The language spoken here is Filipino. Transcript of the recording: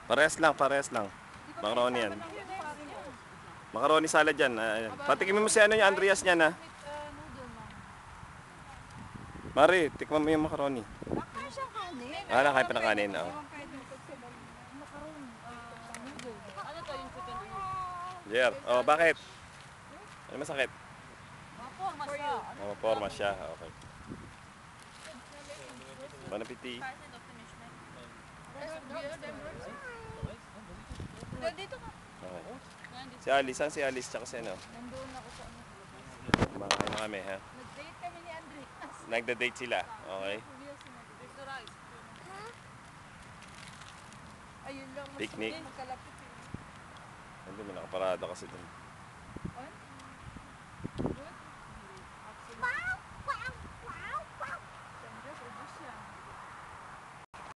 Parehas lang, parehas lang. Macaroni yan. Macaroni salad yan. Ayan. Patikimin mo si ano yung Andreas niya na. Mari, tikman mo yung macaroni. Nakain siyang kanin. Ah, nakain pa na kanin. Oh. Ano to yung chicken Jer, oh bakit? Ano masakit? Maporma siya. Oh, forma siya. Okay. Bon appetit. Dito ka. Okay. Si Alice, saan si Alice? Tsaka si ano? Nandoon ako sa ano. Kumakain na kami, ha? Nag-date kami ni Andre. Nagda-date sila. Okay. Ayun lang. Picnic. Magkalapit. Hindi mo nakaparada kasi dun.